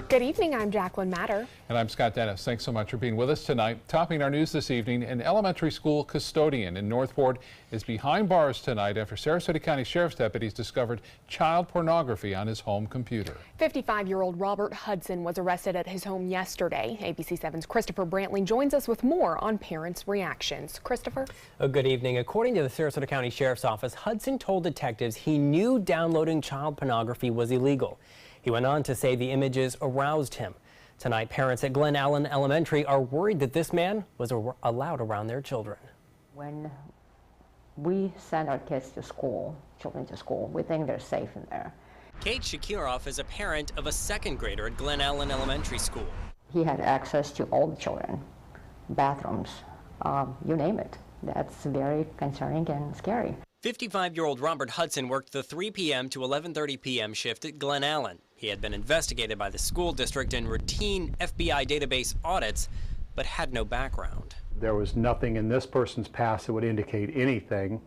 Good evening, I'm Jacqueline Matter. And I'm Scott Dennis. Thanks so much for being with us tonight. Topping our news this evening, an elementary school custodian in Northport is behind bars tonight after Sarasota County Sheriff's deputies discovered child pornography on his home computer. 55-year-old Robert Hudson was arrested at his home yesterday. ABC 7's Christopher Brantley joins us with more on parents' reactions. Christopher? Good evening. According to the Sarasota County Sheriff's Office, Hudson told detectives he knew downloading child pornography was illegal. He went on to say the images aroused him. Tonight, parents at Glen Allen Elementary are worried that this man was allowed around their children. When we send our kids to school, children to school, we think they're safe in there. Kate Shakiroff is a parent of a second grader at Glen Allen Elementary School. He had access to all the children, bathrooms, you name it. That's very concerning and scary. 55-year-old Robert Hudson worked the 3 p.m. to 11:30 p.m. shift at Glen Allen. He had been investigated by the school district in routine FBI database audits, but had no background. There was nothing in this person's past that would indicate anything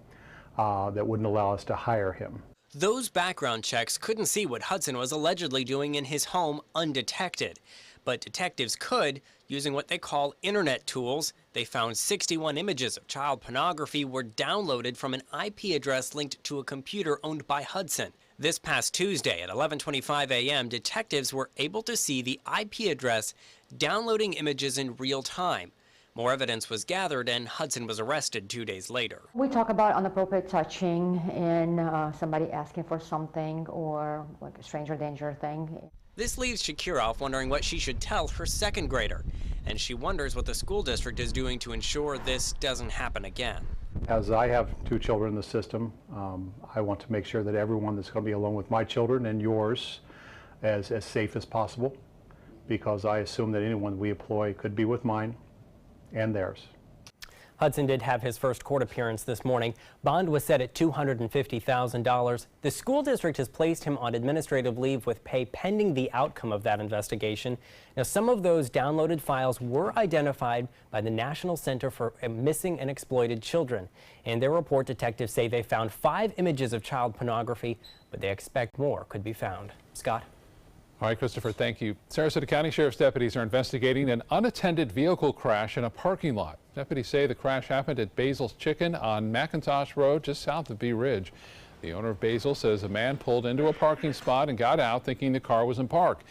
that wouldn't allow us to hire him. Those background checks couldn't see what Hudson was allegedly doing in his home undetected. But detectives could, using what they call internet tools. They found 61 images of child pornography were downloaded from an IP address linked to a computer owned by Hudson. This past Tuesday at 11:25 a.m., detectives were able to see the IP address downloading images in real time. More evidence was gathered and Hudson was arrested 2 days later. We talk about inappropriate touching and somebody asking for something or like a stranger danger thing. This leaves Shakiroff wondering what she should tell her second grader, and she wonders what the school district is doing to ensure this doesn't happen again. As I have 2 children in the system, I want to make sure that everyone that's going to be alone with my children and yours is as safe as possible, because I assume that anyone we employ could be with mine and theirs. Hudson did have his first court appearance this morning. Bond was set at $250,000. The school district has placed him on administrative leave with pay pending the outcome of that investigation. Now, some of those downloaded files were identified by the National Center for Missing and Exploited Children. In their report, detectives say they found 5 images of child pornography, but they expect more could be found. Scott? All right, Christopher, thank you. Sarasota County Sheriff's deputies are investigating an unattended vehicle crash in a parking lot. Deputies say the crash happened at Basil's Chicken on McIntosh Road, just south of Bee Ridge. The owner of Basil says a man pulled into a parking spot and got out thinking the car was in park.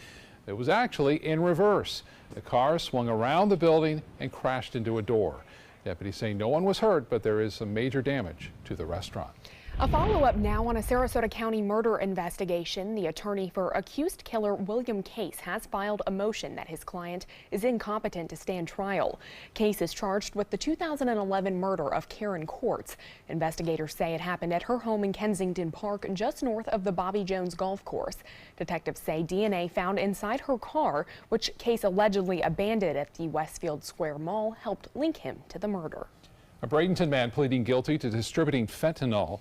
It was actually in reverse. The car swung around the building and crashed into a door. Deputies say no one was hurt, but there is some major damage to the restaurant. A follow-up now on a Sarasota County murder investigation. The attorney for accused killer William Case has filed a motion that his client is incompetent to stand trial. Case is charged with the 2011 murder of Karen Courts. Investigators say it happened at her home in Kensington Park, just north of the Bobby Jones golf course. Detectives say DNA found inside her car, which Case allegedly abandoned at the Westfield Square Mall, helped link him to the murder. A Bradenton man pleading guilty to distributing fentanyl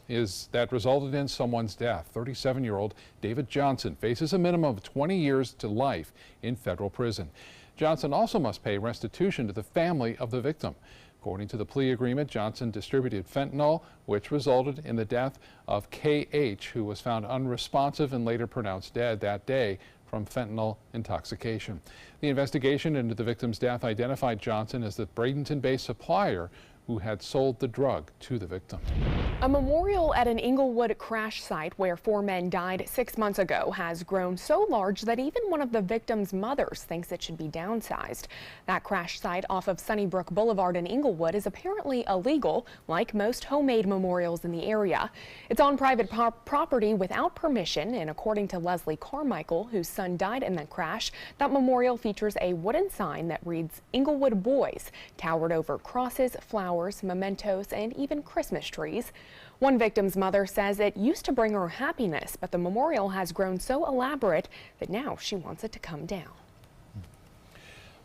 that resulted in someone's death. 37-year-old David Johnson faces a minimum of 20 years to life in federal prison. Johnson also must pay restitution to the family of the victim. According to the plea agreement, Johnson distributed fentanyl, which resulted in the death of KH, who was found unresponsive and later pronounced dead that day from fentanyl intoxication. The investigation into the victim's death identified Johnson as the Bradenton-based supplier who had sold the drug to the victim. A memorial at an Inglewood crash site where 4 men died 6 months ago has grown so large that even one of the victims' mothers thinks it should be downsized. That crash site off of Sunnybrook Boulevard in Inglewood is apparently illegal, like most homemade memorials in the area. It's on private property without permission, and according to Leslie Carmichael, whose son died in that crash, that memorial features a wooden sign that reads "Inglewood Boys," towered over crosses, flowers, mementos, and even Christmas trees. One victim's mother says it used to bring her happiness, but the memorial has grown so elaborate that now she wants it to come down.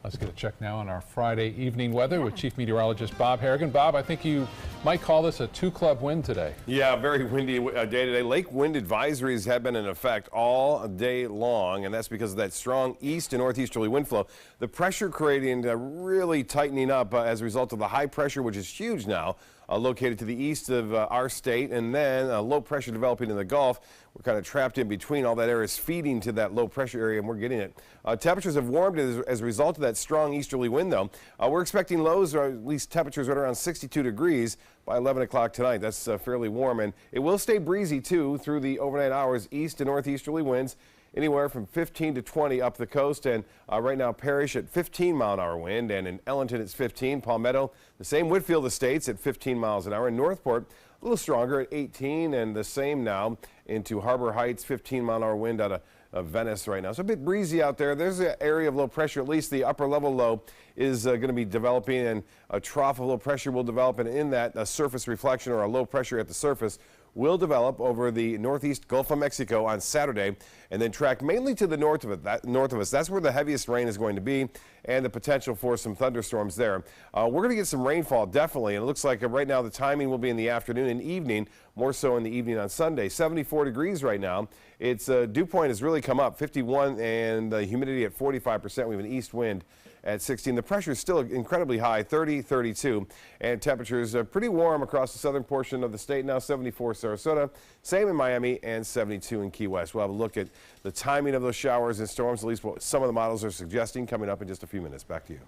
Let's get a check now on our Friday evening weather with Chief Meteorologist Bob Harrigan. Bob, I think you might call this a 2-club win today. Yeah, very windy day today. Lake wind advisories have been in effect all day long, and that's because of that strong east and northeasterly wind flow. The pressure gradient really tightening up as a result of the high pressure, which is huge now, located to the east of our state, and then low pressure developing in the Gulf. We're kind of trapped in between. All that air is feeding to that low pressure area, and we're getting it. Temperatures have warmed as a result of that strong easterly wind, though. We're expecting lows, or at least temperatures, right around 62 degrees by 11 o'clock tonight. That's fairly warm, and it will stay breezy, too, through the overnight hours. East to northeasterly winds anywhere from 15 to 20 up the coast, and right now Parrish at 15-mile-an-hour wind, and in Ellington it's 15. Palmetto, the same. Whitfield Estates at 15 miles an hour. In Northport, a little stronger at 18, and the same now into Harbor Heights, 15-mile-an-hour wind out of Venice right now. So a bit breezy out there. There's an area of low pressure. At least the upper level low is going to be developing, and a trough of low pressure will develop, and in that a surface reflection, or a low pressure at the surface, will develop over the northeast Gulf of Mexico on Saturday, and then track mainly to the north of us. That's where the heaviest rain is going to be, and the potential for some thunderstorms there. We're going to get some rainfall, definitely, and it looks like right now the timing will be in the afternoon and evening, more so in the evening on Sunday. 74 degrees right now. It's dew point has really come up, 51, and the humidity at 45%. We have an east wind at 16. The pressure is still incredibly high, 30, 32, and temperatures are pretty warm across the southern portion of the state. Now 74 Sarasota, same in Miami, and 72 in Key West. We'll have a look at the timing of those showers and storms, at least what some of the models are suggesting, coming up in just a few minutes. Back to you.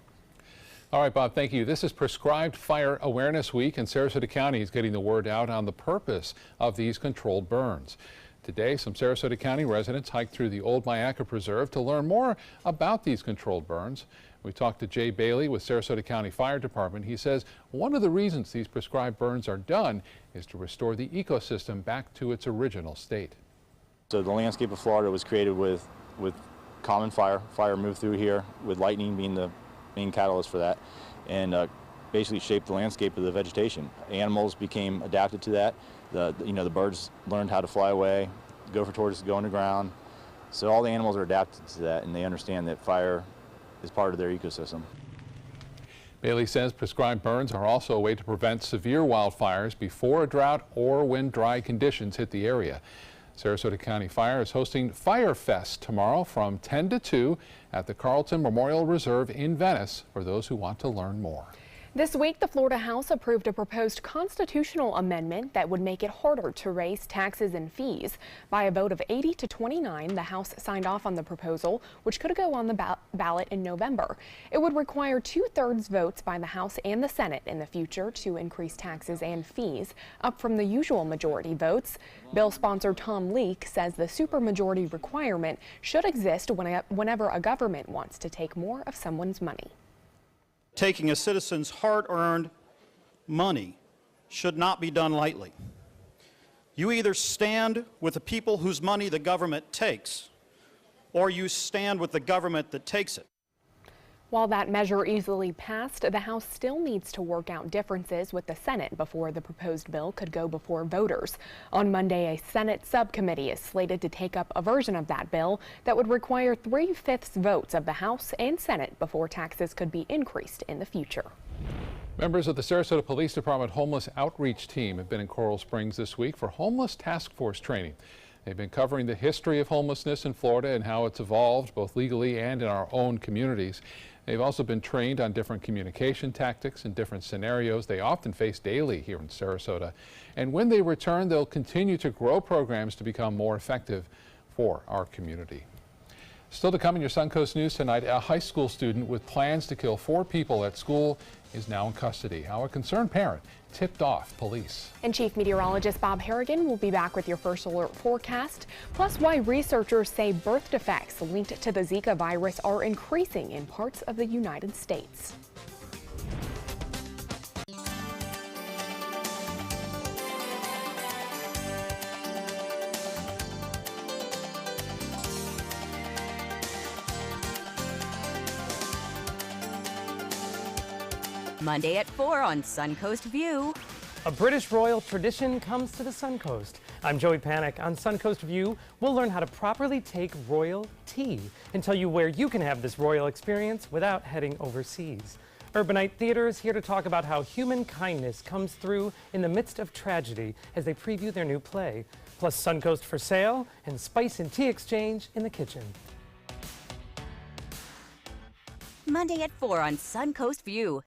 All right, Bob, thank you. This is Prescribed Fire Awareness Week, and Sarasota County is getting the word out on the purpose of these controlled burns. Today, some Sarasota County residents hiked through the Old Myakka Preserve to learn more about these controlled burns. We talked to Jay Bailey with Sarasota County Fire Department. He says one of the reasons these prescribed burns are done is to restore the ecosystem back to its original state. So the landscape of Florida was created with common fire. Fire moved through here, with lightning being the main catalyst for that, and basically shaped the landscape of the vegetation. Animals became adapted to that. The birds learned how to fly away, gopher tortoises go underground. So all the animals are adapted to that, and they understand that fire is part of their ecosystem. Bailey says prescribed burns are also a way to prevent severe wildfires before a drought or when dry conditions hit the area. Sarasota County Fire is hosting Fire Fest tomorrow from 10 to 2 at the Carlton Memorial Reserve in Venice for those who want to learn more. This week, the Florida House approved a proposed constitutional amendment that would make it harder to raise taxes and fees. By a vote of 80 to 29, the House signed off on the proposal, which could go on the ballot in November. It would require 2/3 votes by the House and the Senate in the future to increase taxes and fees, up from the usual majority votes. Bill sponsor Tom Leake says the supermajority requirement should exist whenever a government wants to take more of someone's money. Taking a citizen's hard-earned money should not be done lightly. You either stand with the people whose money the government takes, or you stand with the government that takes it. While that measure easily passed, the House still needs to work out differences with the Senate before the proposed bill could go before voters. On Monday, a Senate subcommittee is slated to take up a version of that bill that would require 3/5 votes of the House and Senate before taxes could be increased in the future. Members of the Sarasota Police Department Homeless Outreach Team have been in Coral Springs this week for Homeless Task Force training. They've been covering the history of homelessness in Florida and how it's evolved both legally and in our own communities. They've also been trained on different communication tactics and different scenarios they often face daily here in Sarasota. And when they return, they'll continue to grow programs to become more effective for our community. Still to come in your Suncoast News tonight, a high school student with plans to kill 4 people at school is now in custody. How a concerned parent tipped off police. And Chief Meteorologist Bob Harrigan will be back with your first alert forecast, plus why researchers say birth defects linked to the Zika virus are increasing in parts of the United States. Monday at 4 on Suncoast View. A British royal tradition comes to the Suncoast. I'm Joey Panic. On Suncoast View, we'll learn how to properly take royal tea and tell you where you can have this royal experience without heading overseas. Urbanite Theater is here to talk about how human kindness comes through in the midst of tragedy as they preview their new play. Plus Suncoast for sale and spice and tea exchange in the kitchen. Monday at 4 on Suncoast View.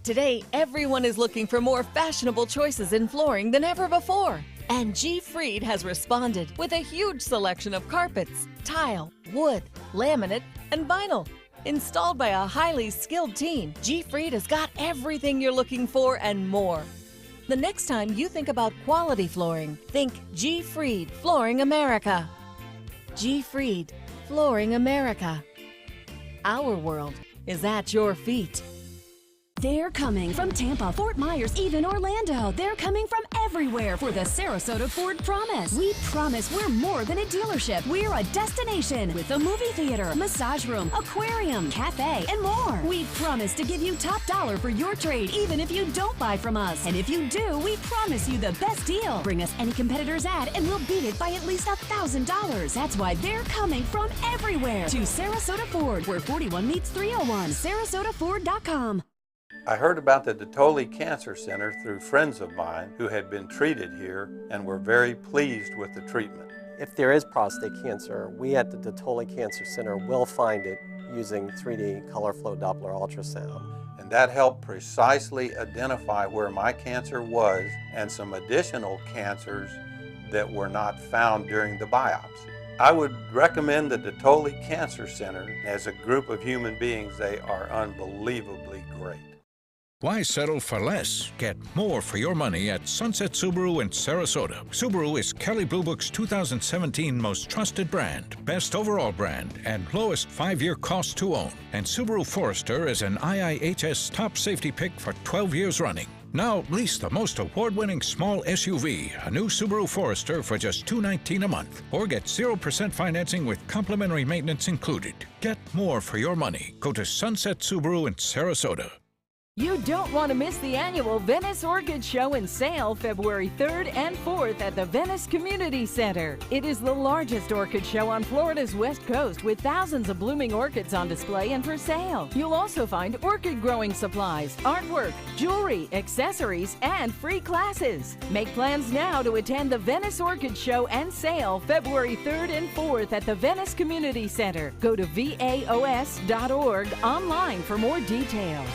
Today, everyone is looking for more fashionable choices in flooring than ever before. And G. Fried has responded with a huge selection of carpets, tile, wood, laminate, and vinyl. Installed by a highly skilled team, G. Fried has got everything you're looking for and more. The next time you think about quality flooring, think G. Fried Flooring America. G. Fried Flooring America. Our world is at your feet. They're coming from Tampa, Fort Myers, even Orlando. They're coming from everywhere for the Sarasota Ford Promise. We promise we're more than a dealership. We're a destination with a movie theater, massage room, aquarium, cafe, and more. We promise to give you top dollar for your trade, even if you don't buy from us. And if you do, we promise you the best deal. Bring us any competitor's ad and we'll beat it by at least $1,000. That's why they're coming from everywhere to Sarasota Ford, where 41 meets 301. SarasotaFord.com. I heard about the Detoli Cancer Center through friends of mine who had been treated here and were very pleased with the treatment. If there is prostate cancer, we at the Detoli Cancer Center will find it using 3D color flow Doppler ultrasound. And that helped precisely identify where my cancer was and some additional cancers that were not found during the biopsy. I would recommend the Detoli Cancer Center. As a group of human beings, they are unbelievably great. Why settle for less? Get more for your money at Sunset Subaru in Sarasota. Subaru is Kelley Blue Book's 2017 most trusted brand, best overall brand, and lowest 5-year cost to own. And Subaru Forester is an IIHS top safety pick for 12 years running. Now lease the most award-winning small SUV, a new Subaru Forester, for just $219 a month. Or get 0% financing with complimentary maintenance included. Get more for your money. Go to Sunset Subaru in Sarasota. You don't want to miss the annual Venice Orchid Show and Sale February 3rd and 4th at the Venice Community Center. It is the largest orchid show on Florida's West Coast with thousands of blooming orchids on display and for sale. You'll also find orchid growing supplies, artwork, jewelry, accessories, and free classes. Make plans now to attend the Venice Orchid Show and Sale February 3rd and 4th at the Venice Community Center. Go to vaos.org online for more details.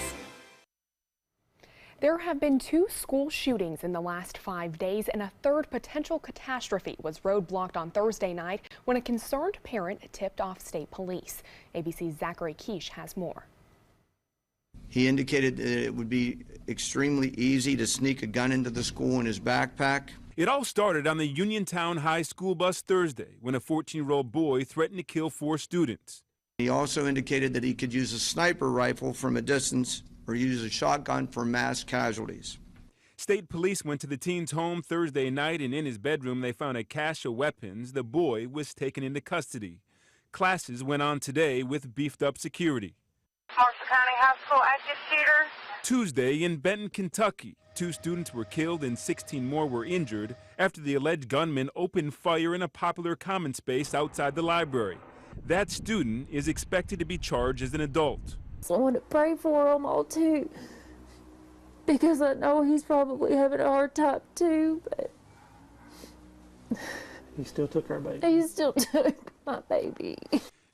There have been 2 school shootings in the last 5 days, and a third potential catastrophe was roadblocked on Thursday night when a concerned parent tipped off state police. ABC's Zachary Quiche has more. He indicated that it would be extremely easy to sneak a gun into the school in his backpack. It all started on the Uniontown High school bus Thursday when a 14-year-old boy threatened to kill 4 students. He also indicated that he could use a sniper rifle from a distance or use a shotgun for mass casualties. State police went to the teen's home Thursday night, and in his bedroom they found a cache of weapons. The boy was taken into custody. Classes went on today with beefed up security. Marshall County High School active shooter. Tuesday in Benton, Kentucky, 2 students were killed and 16 more were injured after the alleged gunman opened fire in a popular common space outside the library. That student is expected to be charged as an adult. I want to pray for him all too, because I know he's probably having a hard time too, but he still took our baby. He still took my baby.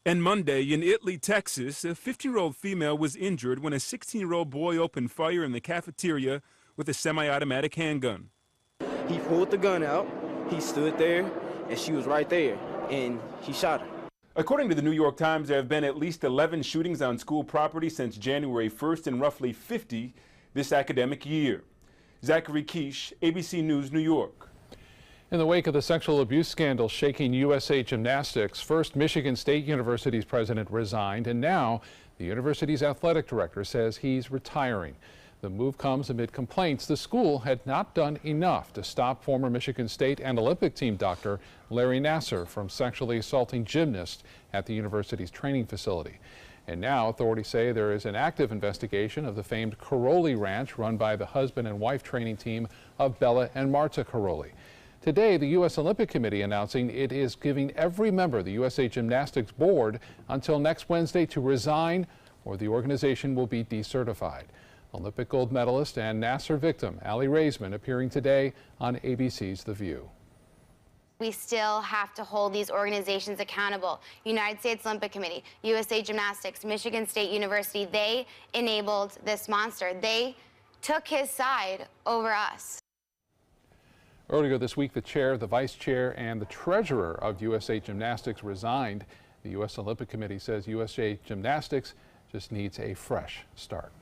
And Monday in Italy, Texas, a 50-year-old female was injured when a 16-year-old boy opened fire in the cafeteria with a semi-automatic handgun. He pulled the gun out, he stood there, and she was right there, and he shot her. According to the New York Times, there have been at least 11 shootings on school property since January 1st and roughly 50 this academic year. Zachary Quiche, ABC News, New York. In the wake of the sexual abuse scandal shaking USA Gymnastics, first Michigan State University's president resigned, and now the university's athletic director says he's retiring. The move comes amid complaints the school had not done enough to stop former Michigan State and Olympic team doctor Larry Nassar from sexually assaulting gymnasts at the university's training facility. And now authorities say there is an active investigation of the famed Karolyi Ranch run by the husband and wife training team of Bella and Marta Karolyi. Today, the U.S. Olympic Committee announcing it is giving every member of the USA Gymnastics board until next Wednesday to resign, or the organization will be decertified. Olympic gold medalist and Nassar victim Aly Raisman appearing today on ABC's The View. we still have to hold these organizations accountable. United States Olympic Committee, USA Gymnastics, Michigan State University, they enabled this monster. They took his side over us. Earlier this week, the chair, the vice chair, and the treasurer of USA Gymnastics resigned. The U.S. Olympic Committee says USA Gymnastics just needs a fresh start.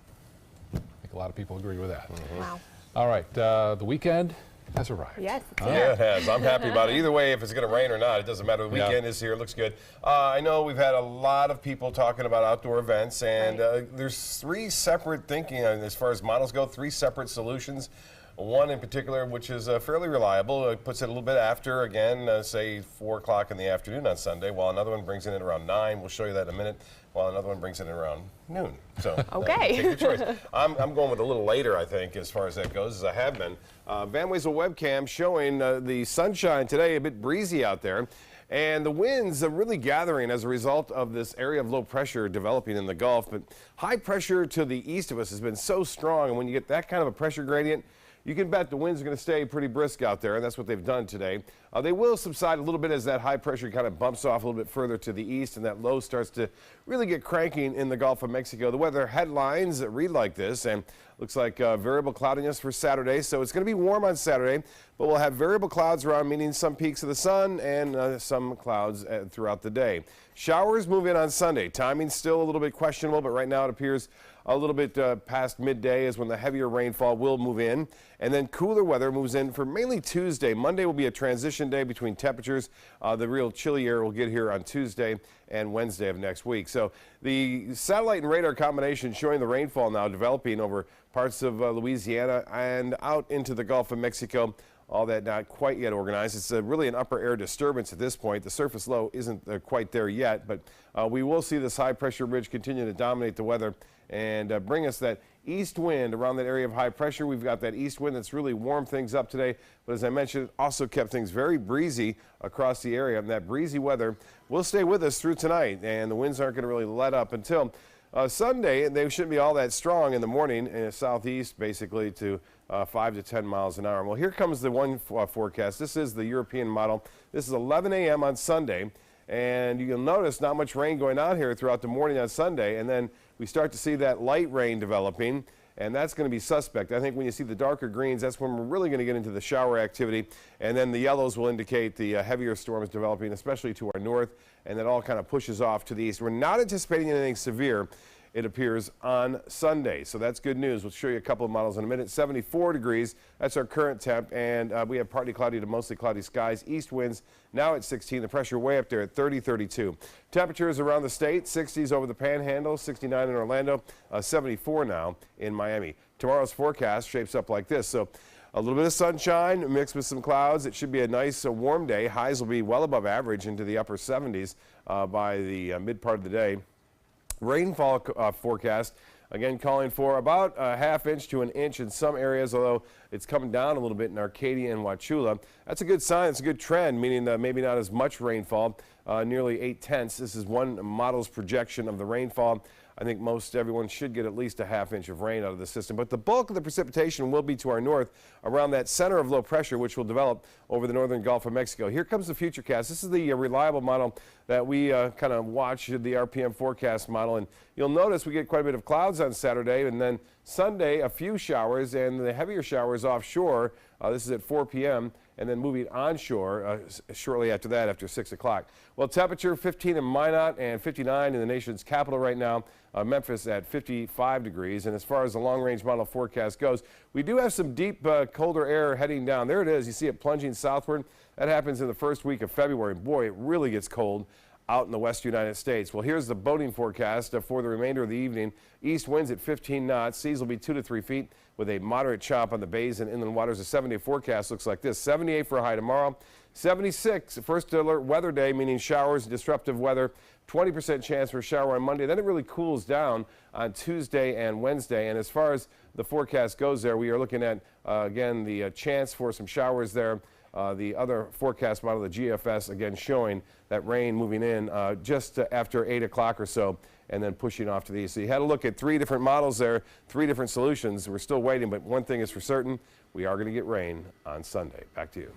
I think a lot of people agree with that. Wow. All right, the weekend has arrived. Yes, it's Yeah, here. it has. I'm happy about it. Either way, if it's going to rain or not, it doesn't matter. The weekend is here. It looks good. I know we've had a lot of people talking about outdoor events, and there's three separate thinking as far as models go, three separate solutions. One in particular, which is fairly reliable, it puts it a little bit after, again, say 4 o'clock in the afternoon on Sunday, while another one brings it in around 9. We'll show you that in a minute, while another one brings it in around noon. So okay. Take your choice. I'm going with a little later, I think, as far as that goes, as I have been. Van Wezel webcam showing the sunshine today, a bit breezy out there. And the winds are really gathering as a result of this area of low pressure developing in the Gulf. But high pressure to the east of us has been so strong, and when you get that kind of a pressure gradient, you can bet the winds are going to stay pretty brisk out there, and that's what they've done today. They will subside a little bit as that high pressure kind of bumps off a little bit further to the east, and that low starts to really get cranking in the Gulf of Mexico. The weather headlines read like this, and looks like variable cloudiness for Saturday. So it's going to be warm on Saturday, but we'll have variable clouds around, meaning some peaks of the sun and some clouds throughout the day. Showers move in on Sunday. Timing's still a little bit questionable, but right now it appears a little bit past midday is when the heavier rainfall will move in. And then cooler weather moves in for mainly Tuesday. Monday will be a transition day between temperatures. The real chilly air will get here on Tuesday and Wednesday of next week. So the satellite and radar combination showing the rainfall now developing over parts of Louisiana and out into the Gulf of Mexico. All that not quite yet organized. It's really an upper air disturbance at this point. The surface low isn't quite there yet, but we will see this high pressure ridge continue to dominate the weather and bring us that east wind around that area of high pressure. We've got that east wind that's really warmed things up today, but as I mentioned, it also kept things very breezy across the area, and that breezy weather will stay with us through tonight, and the winds aren't going to really let up until Sunday. They shouldn't be all that strong in the morning in the southeast, basically to 5 to 10 miles an hour. Well, here comes the one forecast. This is the European model. This is 11 a.m. on Sunday, and you'll notice not much rain going on here throughout the morning on Sunday, and then we start to see that light rain developing, and that's going to be suspect. I think when you see the darker greens, that's when we're really going to get into the shower activity, and then the yellows will indicate the heavier storms developing, especially to our north, and that all kind of pushes off to the east. We're not anticipating anything severe, it appears, on Sunday. So that's good news. We'll show you a couple of models in a minute. 74 degrees, that's our current temp, and we have partly cloudy to mostly cloudy skies. East winds now at 16, the pressure way up there at 30, 32. Temperatures around the state, 60s over the Panhandle, 69 in Orlando, 74 now in Miami. Tomorrow's forecast shapes up like this. So a little bit of sunshine mixed with some clouds. It should be a nice warm day. Highs will be well above average into the upper 70s by the mid part of the day. Rainfall forecast, again, calling for about a ½ inch to an inch in some areas, although it's coming down a little bit in Arcadia and Wauchula. That's a good sign. It's a good trend, meaning that maybe not as much rainfall, nearly 8/10. This is one model's projection of the rainfall. I think most everyone should get at least a ½ inch of rain out of the system. But the bulk of the precipitation will be to our north around that center of low pressure, which will develop over the northern Gulf of Mexico. Here comes the Futurecast. This is the reliable model that we kind of watch, the RPM forecast model. And you'll notice we get quite a bit of clouds on Saturday, and then Sunday a few showers, and the heavier showers offshore. This is at 4 p.m. and then moving onshore shortly after that, after 6 o'clock. Well, temperature 15 in Minot and 59 in the nation's capital right now. Memphis at 55 degrees. And as far as the long-range model forecast goes, we do have some deep, colder air heading down. There it is. You see it plunging southward. That happens in the first week of February. Boy, it really gets cold out in the west United States. Well, here's the boating forecast for the remainder of the evening. East winds at 15 knots. Seas will be 2 to 3 feet with a moderate chop on the bays and inland waters. A 7-day forecast looks like this. 78 for a high tomorrow. 76, first alert weather day, meaning showers and disruptive weather. 20% chance for a shower on Monday. Then it really cools down on Tuesday and Wednesday. And as far as the forecast goes there, we are looking at, again, the chance for some showers there. The other forecast model, the GFS, again showing that rain moving in just after 8 o'clock or so and then pushing off to the east. So you had to look at 3 different models there, 3 different solutions. We're still waiting, but one thing is for certain, we are going to get rain on Sunday. Back to you.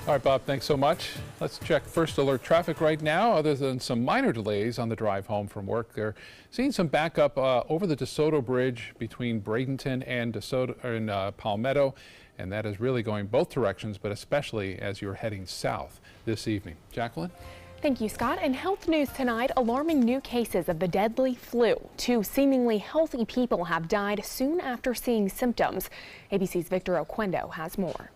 All right, Bob, thanks so much. Let's check First Alert traffic right now. Other than some minor delays on the drive home from work, they're seeing some backup over the DeSoto Bridge between Bradenton and DeSoto and Palmetto, and that is really going both directions, but especially as you're heading south this evening. Jacqueline? Thank you, Scott. And health news tonight, alarming new cases of the deadly flu. 2 seemingly healthy people have died soon after seeing symptoms. ABC's Victor Oquendo has more.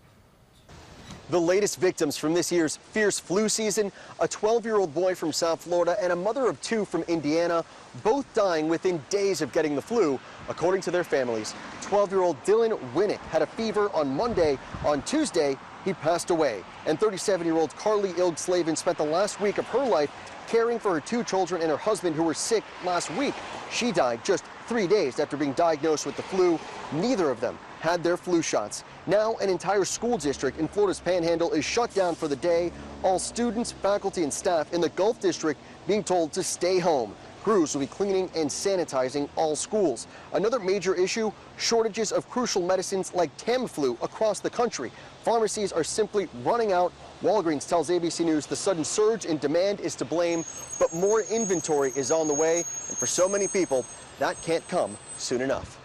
The latest victims from this year's fierce flu season, a 12-year-old boy from South Florida and a mother of 2 from Indiana, both dying within days of getting the flu, according to their families. 12-year-old Dylan Winnick had a fever on Monday. On Tuesday, he passed away. And 37-year-old Carly Ilgslavin spent the last week of her life caring for her 2 children and her husband who were sick last week. She died just 3 days after being diagnosed with the flu. Neither of them had their flu shots. Now an entire school district in Florida's Panhandle is shut down for the day. All students, faculty, and staff in the Gulf District being told to stay home. Crews will be cleaning and sanitizing all schools. Another major issue, shortages of crucial medicines like Tamiflu across the country. Pharmacies are simply running out. Walgreens tells ABC News the sudden surge in demand is to blame, but more inventory is on the way, and for so many people, that can't come soon enough.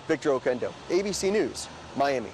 Victor Oquendo, ABC News, Miami.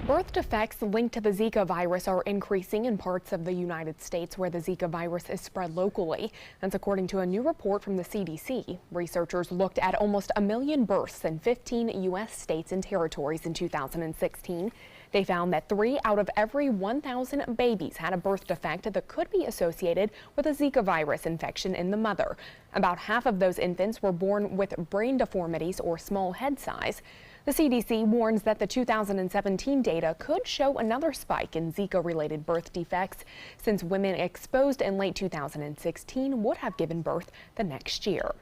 Birth defects linked to the Zika virus are increasing in parts of the United States where the Zika virus is spread locally. That's according to a new report from the CDC. Researchers looked at almost 1 million births in 15 U.S. states and territories in 2016. They found that 3 out of every 1,000 babies had a birth defect that could be associated with a Zika virus infection in the mother. About half of those infants were born with brain deformities or small head size. The CDC warns that the 2017 data could show another spike in Zika-related birth defects, since women exposed in late 2016 would have given birth the next year.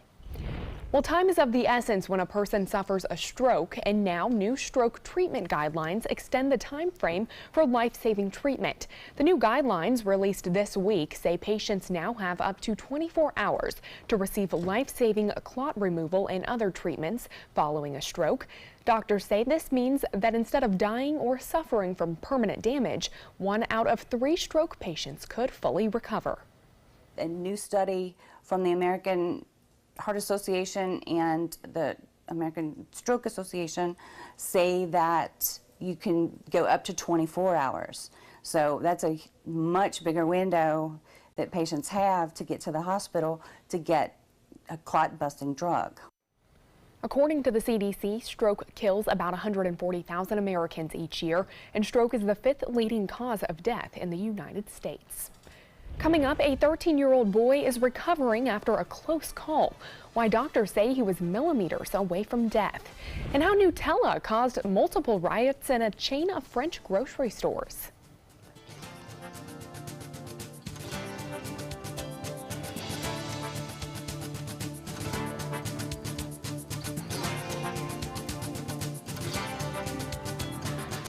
Well, time is of the essence when a person suffers a stroke, and now new stroke treatment guidelines extend the time frame for life-saving treatment. The new guidelines released this week say patients now have up to 24 hours to receive life-saving clot removal and other treatments following a stroke. Doctors say this means that instead of dying or suffering from permanent damage, 1 out of 3 stroke patients could fully recover. A new study from the American Heart Association and the American Stroke Association say that you can go up to 24 hours. So that's a much bigger window that patients have to get to the hospital to get a clot-busting drug. According to the CDC, stroke kills about 140,000 Americans each year, and stroke is the 5th leading cause of death in the United States. Coming up, a 13-year-old boy is recovering after a close call. Why doctors say he was millimeters away from death. And how Nutella caused multiple riots in a chain of French grocery stores.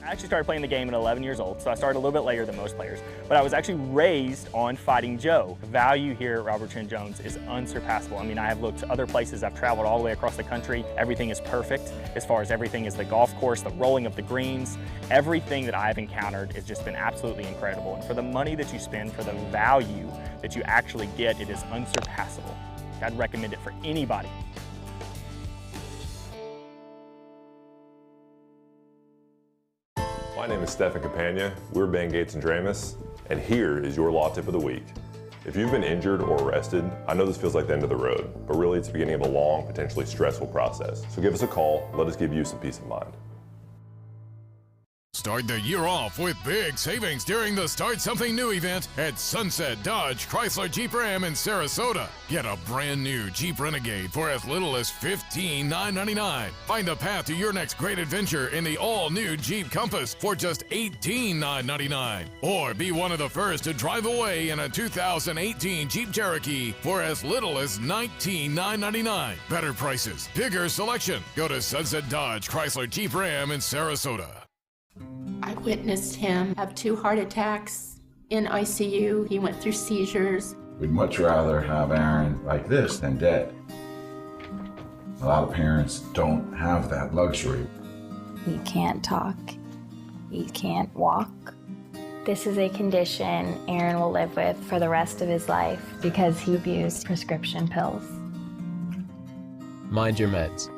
I actually started playing the game at 11 years old, so I started a little bit later than most players. But I was actually raised on Fighting Joe. The value here at Robert Trent Jones is unsurpassable. I mean, I have looked to other places. I've traveled all the way across the country. Everything is perfect as far as everything is the golf course, the rolling of the greens. Everything that I've encountered has just been absolutely incredible. And for the money that you spend, for the value that you actually get, it is unsurpassable. I'd recommend it for anybody. My name is Stefan Campagna. We're Ben Gates and Dramus, and here is your law tip of the week. If you've been injured or arrested, I know this feels like the end of the road, but really it's the beginning of a long, potentially stressful process. So give us a call, let us give you some peace of mind. Start the year off with big savings during the Start Something New event at Sunset Dodge Chrysler Jeep Ram in Sarasota. Get a brand new Jeep Renegade for as little as $15,999. Find the path to your next great adventure in the all-new Jeep Compass for just $18,999. Or be one of the first to drive away in a 2018 Jeep Cherokee for as little as $19,999. Better prices, bigger selection. Go to Sunset Dodge Chrysler Jeep Ram in Sarasota. I witnessed him have 2 heart attacks in ICU. He went through seizures. We'd much rather have Aaron like this than dead. A lot of parents don't have that luxury. He can't talk. He can't walk. This is a condition Aaron will live with for the rest of his life because he abused prescription pills. Mind your meds.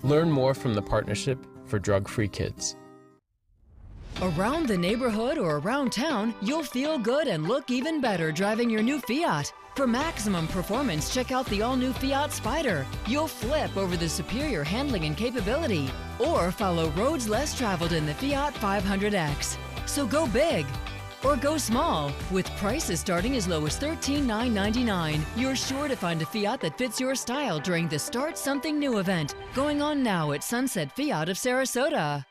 Learn more from the Partnership for Drug-Free Kids. Around the neighborhood or around town, you'll feel good and look even better driving your new Fiat. For maximum performance, check out the all-new Fiat Spider. You'll flip over the superior handling and capability. Or follow roads less traveled in the Fiat 500X. So go big or go small. With prices starting as low as $13,999, you're sure to find a Fiat that fits your style during the Start Something New event, going on now at Sunset Fiat of Sarasota.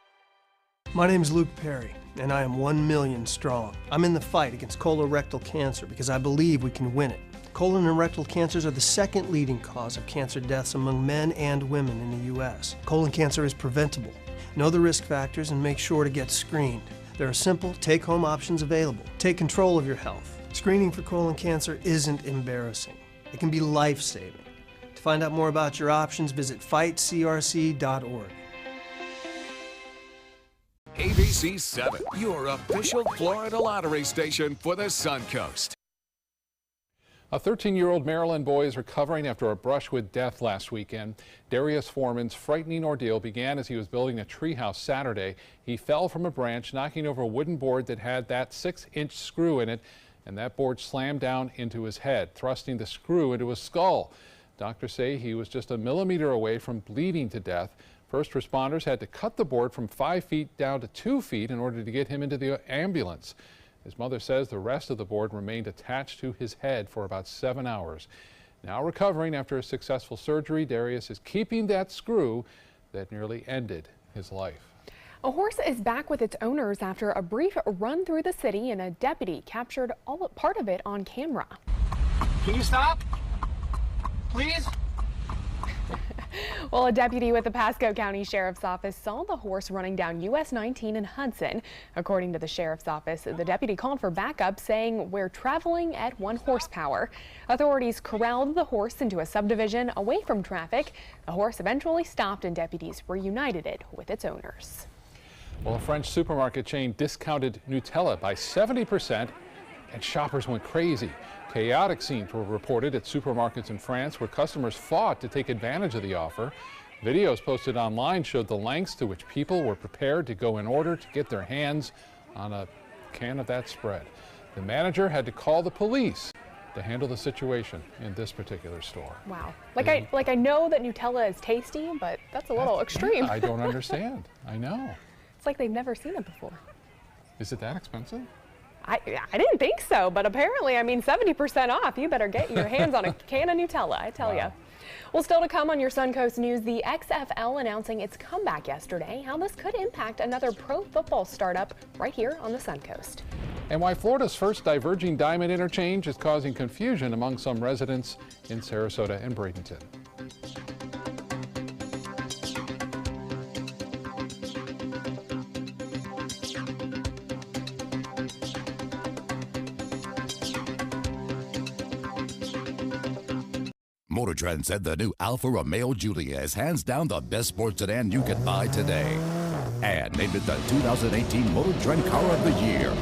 My name is Luke Perry, and I am 1 million strong. I'm in the fight against colorectal cancer because I believe we can win it. Colon and rectal cancers are the second leading cause of cancer deaths among men and women in the U.S. Colon cancer is preventable. Know the risk factors and make sure to get screened. There are simple, take-home options available. Take control of your health. Screening for colon cancer isn't embarrassing. It can be life-saving. To find out more about your options, visit fightcrc.org. ABC 7, your official Florida lottery station for the Suncoast. A 13-year-old Maryland boy is recovering after a brush with death last weekend. Darius Foreman's frightening ordeal began as he was building a treehouse Saturday. He fell from a branch, knocking over a wooden board that had that 6-inch screw in it, and that board slammed down into his head, thrusting the screw into his skull. Doctors say he was just a millimeter away from bleeding to death. First responders had to cut the board from 5 feet down to 2 feet in order to get him into the ambulance. His mother says the rest of the board remained attached to his head for about 7 hours. Now recovering after a successful surgery, Darius is keeping that screw that nearly ended his life. A horse is back with its owners after a brief run through the city, and a deputy captured part of it on camera. Can you stop? Please? Well, a deputy with the Pasco County Sheriff's Office saw the horse running down US 19 in Hudson. According to the Sheriff's Office, the deputy called for backup, saying we're traveling at 1 horsepower. Authorities corralled the horse into a subdivision away from traffic. The horse eventually stopped and deputies reunited it with its owners. Well, a French supermarket chain discounted Nutella by 70%, and shoppers went crazy. Chaotic scenes were reported at supermarkets in France where customers fought to take advantage of the offer. Videos posted online showed the lengths to which people were prepared to go in order to get their hands on a can of that spread. The manager had to call the police to handle the situation in this particular store. Wow. I know that Nutella is tasty, but that's a little extreme. I don't understand. I know. It's like they've never seen it before. Is it that expensive? I didn't think so, but apparently, 70% off. You better get your hands on a can of Nutella, I tell you. Well, still to come on your Suncoast News, the XFL announcing its comeback yesterday, how this could impact another pro football startup right here on the Suncoast. And why Florida's first diverging diamond interchange is causing confusion among some residents in Sarasota and Bradenton. Motor Trend said the new Alfa Romeo Giulia is hands down the best sports sedan you can buy today, and named it the 2018 Motor Trend Car of the Year.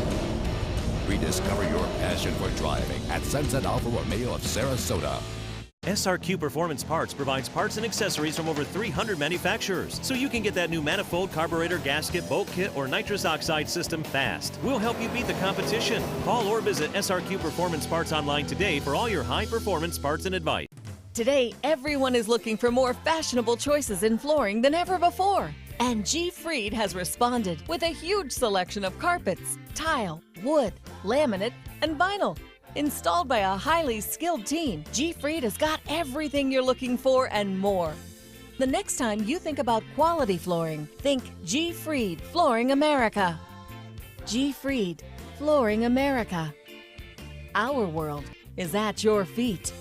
Rediscover your passion for driving at Sunset Alfa Romeo of Sarasota. SRQ Performance Parts provides parts and accessories from over 300 manufacturers, so you can get that new manifold, carburetor, gasket, bolt kit, or nitrous oxide system fast. We'll help you beat the competition. Call or visit SRQ Performance Parts online today for all your high-performance parts and advice. Today, everyone is looking for more fashionable choices in flooring than ever before. And G. Fried has responded with a huge selection of carpets, tile, wood, laminate, and vinyl. Installed by a highly skilled team, G. Fried has got everything you're looking for and more. The next time you think about quality flooring, think G. Fried Flooring America. G. Fried Flooring America. Our world is at your feet.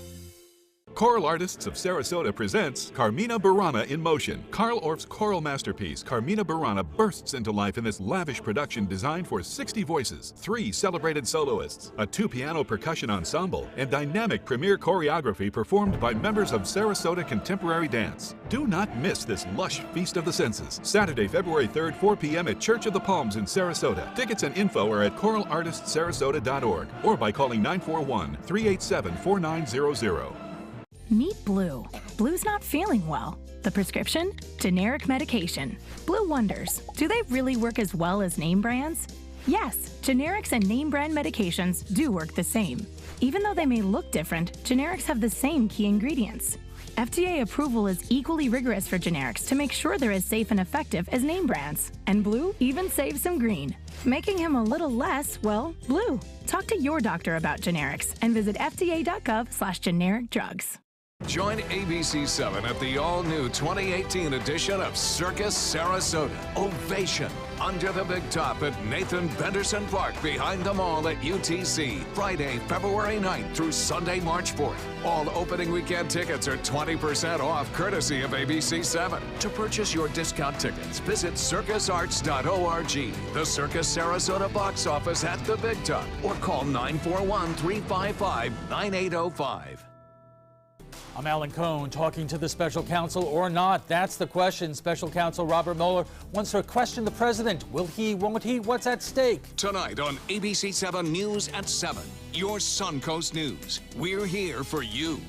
Choral Artists of Sarasota presents Carmina Burana in Motion. Carl Orff's choral masterpiece, Carmina Burana, bursts into life in this lavish production designed for 60 voices, 3 celebrated soloists, a 2-piano percussion ensemble, and dynamic premiere choreography performed by members of Sarasota Contemporary Dance. Do not miss this lush feast of the senses. Saturday, February 3rd, 4 p.m. at Church of the Palms in Sarasota. Tickets and info are at choralartistsarasota.org or by calling 941-387-4900. Meet Blue. Blue's not feeling well. The prescription? Generic medication. Blue wonders, do they really work as well as name brands? Yes, generics and name brand medications do work the same. Even though they may look different, generics have the same key ingredients. FDA approval is equally rigorous for generics to make sure they're as safe and effective as name brands. And Blue even saves some green, making him a little less, well, blue. Talk to your doctor about generics and visit fda.gov/generic drugs. Join ABC7 at the all-new 2018 edition of Circus Sarasota. Ovation under the big top at Nathan Benderson Park behind the mall at UTC. Friday, February 9th through Sunday, March 4th. All opening weekend tickets are 20% off courtesy of ABC7. To purchase your discount tickets, visit circusarts.org. The Circus Sarasota box office at the big top or call 941-355-9805. I'm Alan Cohn, talking to the special counsel or not. That's the question. Special counsel Robert Mueller wants to question the president. Will he, won't he? What's at stake? Tonight on ABC7 News at 7, your Suncoast News. We're here for you.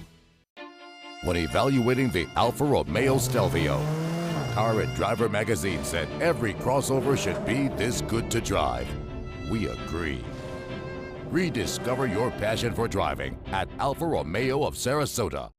When evaluating the Alfa Romeo Stelvio, Car and Driver magazine said every crossover should be this good to drive. We agree. Rediscover your passion for driving at Alfa Romeo of Sarasota.